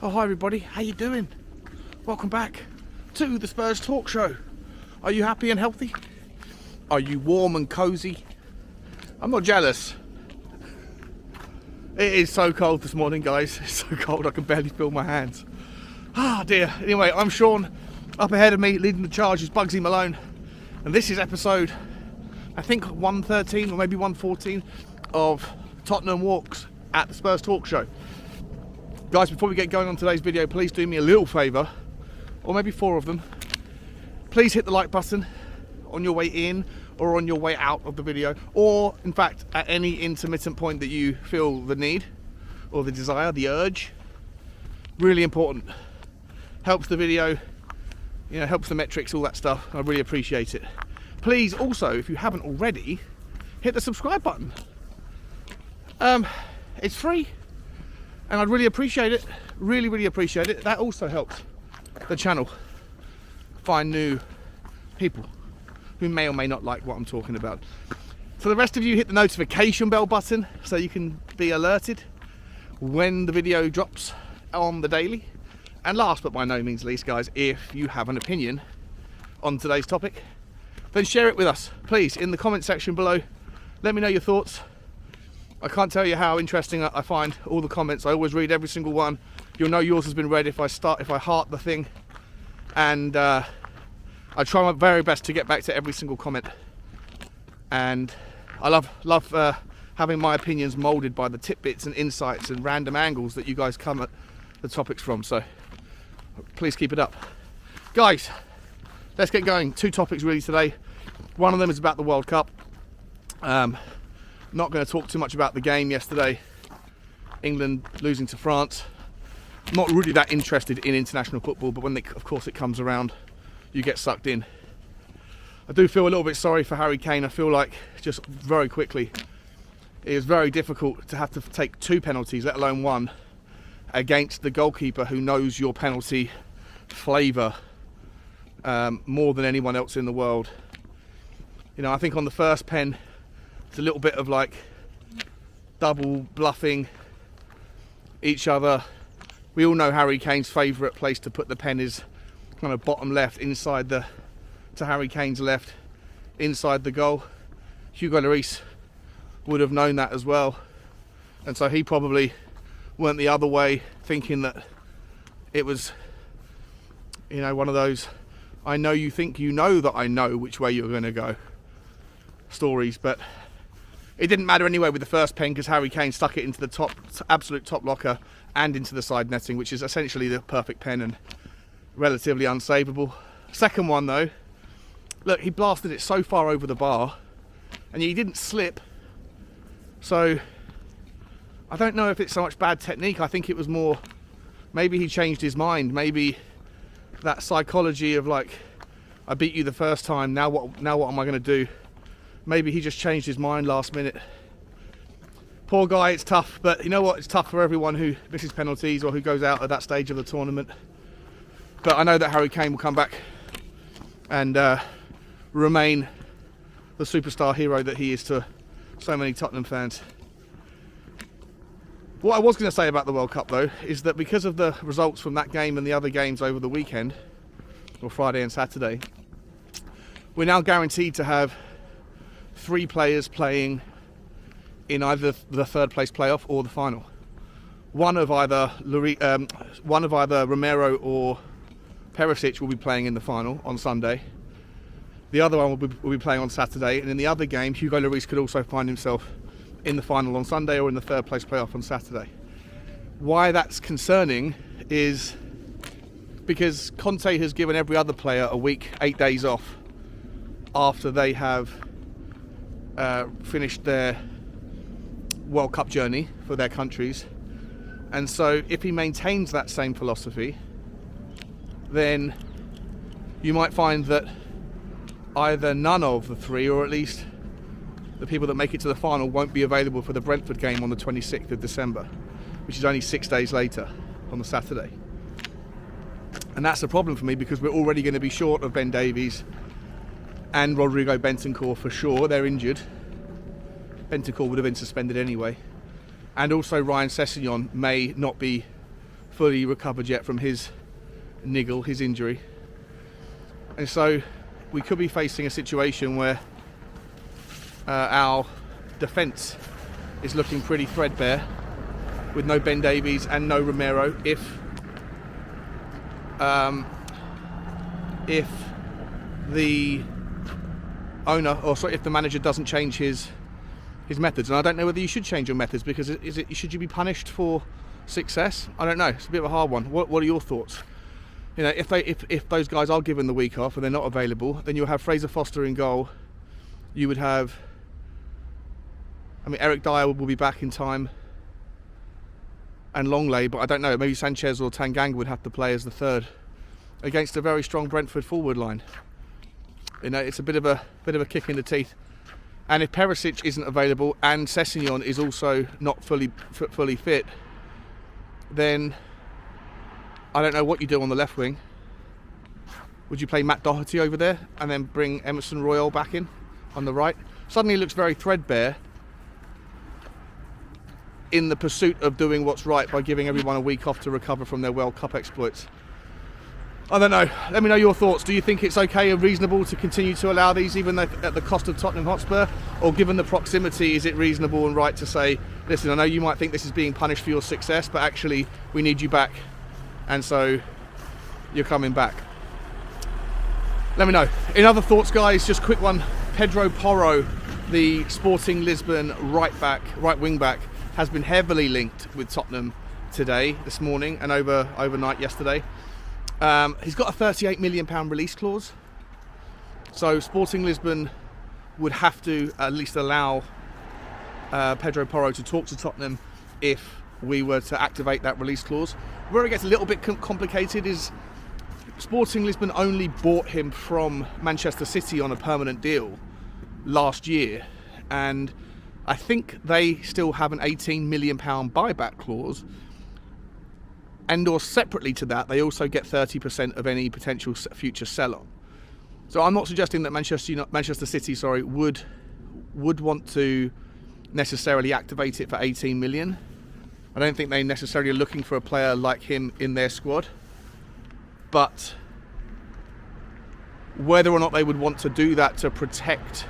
Oh, hi everybody, how you doing? Welcome back to the Spurs Talk Show. Are you happy and healthy? Are you warm and cozy? I'm not jealous. It is so cold this morning, guys. It's so cold I can barely feel my hands. Ah dear. Anyway, I'm Sean. Up ahead of me, leading the charge is Bugsy Malone. And this is episode, I think 113 or maybe 114 of Tottenham Walks at the Spurs Talk Show. Guys, before we get going on today's video, please do me a little favour, or maybe 4 of them. Please hit the like button on your way in or on your way out of the video, or in fact at any intermittent point that you feel the need or the desire, the urge. Really important. Helps the video, helps the metrics, all that stuff. I really appreciate it. Please also, if you haven't already, hit the subscribe button. It's free. And I'd really appreciate it, really appreciate it. That also helps the channel find new people who may or may not like what I'm talking about. For the rest of you, hit the notification bell button so you can be alerted when the video drops on the daily. And last but by no means least, guys, if you have an opinion on today's topic, then share it with us, please, in the comment section below. Let me know your thoughts. I can't tell you how interesting I find all the comments. I always read every single one. You'll know yours has been read if I heart the thing. And I try my very best to get back to every single comment. And I love having my opinions molded by the tidbits and insights and random angles that you guys come at the topics from. So please keep it up. Guys, let's get going. 2 topics really today. One of them is about the World Cup. Not going to talk too much about the game yesterday, England losing to France. I'm not really that interested in international football, but when of course it comes around, you get sucked in. I do feel a little bit sorry for Harry Kane. I feel like, just very quickly, it is very difficult to have to take 2 penalties, let alone 1, against the goalkeeper who knows your penalty flavour more than anyone else in the world. I think on the first pen, it's a little bit of like double bluffing each other. We all know Harry Kane's favourite place to put the pen is kind of bottom left, to Harry Kane's left, inside the goal. Hugo Lloris would have known that as well. And so he probably went the other way, thinking that it was, one of those, I know you think you know that I know which way you're going to go stories. But it didn't matter anyway with the first pen, because Harry Kane stuck it into the absolute top locker and into the side netting, which is essentially the perfect pen and relatively unsavable. Second one though, look, he blasted it so far over the bar and he didn't slip. So I don't know if it's so much bad technique. I think it was more, maybe he changed his mind. Maybe that psychology of like, I beat you the first time, now what am I going to do? Maybe he just changed his mind last minute. Poor guy, it's tough, but you know what? It's tough for everyone who misses penalties or who goes out at that stage of the tournament. But I know that Harry Kane will come back and remain the superstar hero that he is to so many Tottenham fans. What I was going to say about the World Cup though is that because of the results from that game and the other games over the weekend, or Friday and Saturday, we're now guaranteed to have 3 players playing in either the third place playoff or the final. One of either Romero or Perisic will be playing in the final on Sunday. The other one will be playing on Saturday, and in the other game, Hugo Lloris could also find himself in the final on Sunday or in the third place playoff on Saturday. Why that's concerning is because Conte has given every other player a week, 8 days off after they have finished their World Cup journey for their countries. And so if he maintains that same philosophy, then you might find that either none of the 3, or at least the people that make it to the final, won't be available for the Brentford game on the 26th of December, which is only 6 days later on the Saturday. And that's a problem for me, because we're already going to be short of Ben Davies and Rodrigo Bentancur for sure. They're injured. Bentancur would have been suspended anyway. And also Ryan Sessegnon may not be fully recovered yet from his niggle, his injury. And so we could be facing a situation where our defence is looking pretty threadbare with no Ben Davies and no Romero if the owner, or sorry, if the manager doesn't change his methods. And I don't know whether you should change your methods, because should you be punished for success? I don't know. It's a bit of a hard one. What are your thoughts? You know, if those guys are given the week off and they're not available, then you'll have Fraser Foster in goal. You would have, I mean, Eric Dyer will be back in time, and Longley, but I don't know, maybe Sanchez or Tanganga would have to play as the third against a very strong Brentford forward line. You know, it's a bit of a kick in the teeth. And if Perisic isn't available and Sessegnon is also not fully fit, then I don't know what you do on the left wing. Would you play Matt Doherty over there and then bring Emerson Royal back in on the right? Suddenly it looks very threadbare in the pursuit of doing what's right by giving everyone a week off to recover from their World Cup exploits. I don't know. Let me know your thoughts. Do you think it's okay and reasonable to continue to allow these even at the cost of Tottenham Hotspur? Or given the proximity, is it reasonable and right to say, listen, I know you might think this is being punished for your success, but actually we need you back, and so you're coming back? Let me know. In other thoughts, guys, just a quick one. Pedro Porro, the Sporting Lisbon right wing back, has been heavily linked with Tottenham this morning, and overnight yesterday. He's got a £38 million release clause, so Sporting Lisbon would have to at least allow Pedro Porro to talk to Tottenham if we were to activate that release clause. Where it gets a little bit complicated is Sporting Lisbon only bought him from Manchester City on a permanent deal last year, and I think they still have an £18 million buyback clause, and or separately to that, they also get 30% of any potential future sell-on. So I'm not suggesting that Manchester City would want to necessarily activate it for 18 million. I don't think they necessarily are looking for a player like him in their squad. But whether or not they would want to do that to protect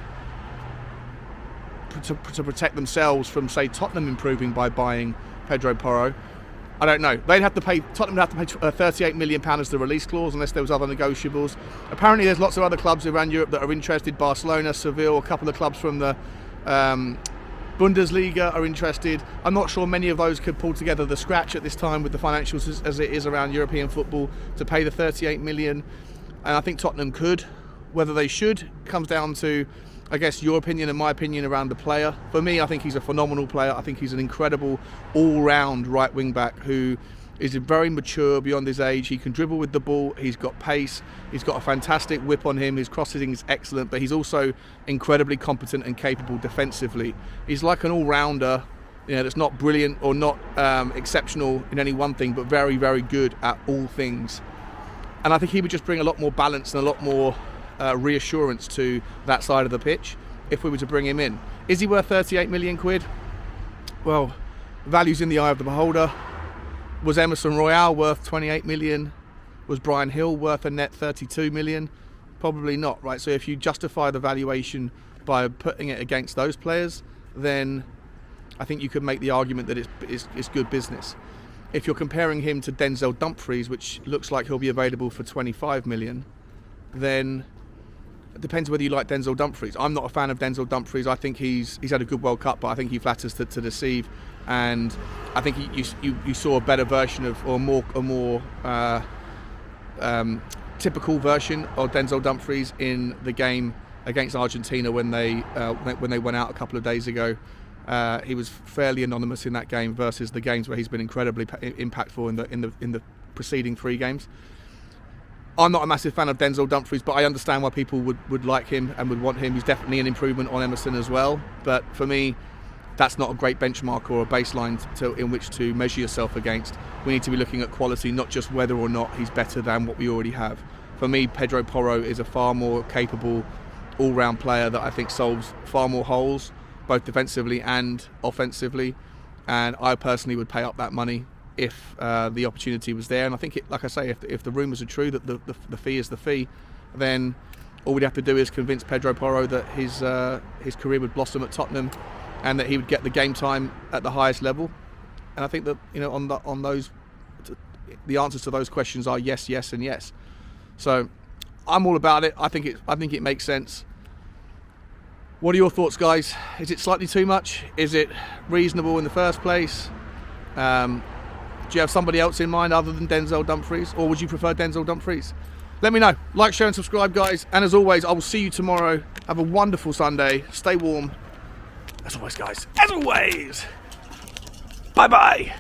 themselves from, say, Tottenham improving by buying Pedro Porro, I don't know. Tottenham would have to pay 38 million pounds as the release clause, unless there was other negotiables. Apparently there's lots of other clubs around Europe that are interested. Barcelona, Seville, a couple of clubs from the Bundesliga are interested. I'm not sure many of those could pull together the scratch at this time with the financials as it is around European football to pay the 38 million. And I think Tottenham could. Whether they should comes down to, I guess, your opinion and my opinion around the player. For me, I think he's a phenomenal player. I think he's an incredible all-round right wing-back who is very mature beyond his age. He can dribble with the ball. He's got pace. He's got a fantastic whip on him. His crossing is excellent, but he's also incredibly competent and capable defensively. He's like an all-rounder, that's not brilliant or not exceptional in any one thing, but very, very good at all things. And I think he would just bring a lot more balance and a lot more reassurance to that side of the pitch if we were to bring him in. Is he worth 38 million quid? Well, value's in the eye of the beholder. Was Emerson Royal worth 28 million? Was Brian Hill worth a net 32 million? Probably not, right? So if you justify the valuation by putting it against those players, then I think you could make the argument that it's good business. If you're comparing him to Denzel Dumfries, which looks like he'll be available for 25 million, then it depends whether you like Denzel Dumfries. I'm not a fan of Denzel Dumfries. I think he's had a good World Cup, but I think he flatters to deceive. And I think you saw a better version of, or a more typical version of Denzel Dumfries in the game against Argentina when they went out a couple of days ago. He was fairly anonymous in that game versus the games where he's been incredibly impactful in the preceding 3 games. I'm not a massive fan of Denzel Dumfries, but I understand why people would like him and would want him. He's definitely an improvement on Emerson as well. But for me, that's not a great benchmark or a baseline in which to measure yourself against. We need to be looking at quality, not just whether or not he's better than what we already have. For me, Pedro Porro is a far more capable all-round player that I think solves far more holes, both defensively and offensively. And I personally would pay up that money if the opportunity was there. And I think, like I say, if the rumours are true that the fee is the fee, then all we'd have to do is convince Pedro Porro that his career would blossom at Tottenham, and that he would get the game time at the highest level. And I think that, you know, on those, the answers to those questions are yes, yes, and yes. So I'm all about it. I think it makes sense. What are your thoughts, guys? Is it slightly too much? Is it reasonable in the first place? Do you have somebody else in mind other than Denzel Dumfries, or would you prefer Denzel Dumfries? Let me know. Like, share and subscribe, guys. And as always, I will see you tomorrow. Have a wonderful Sunday. Stay warm. As always, guys. As always. Bye-bye.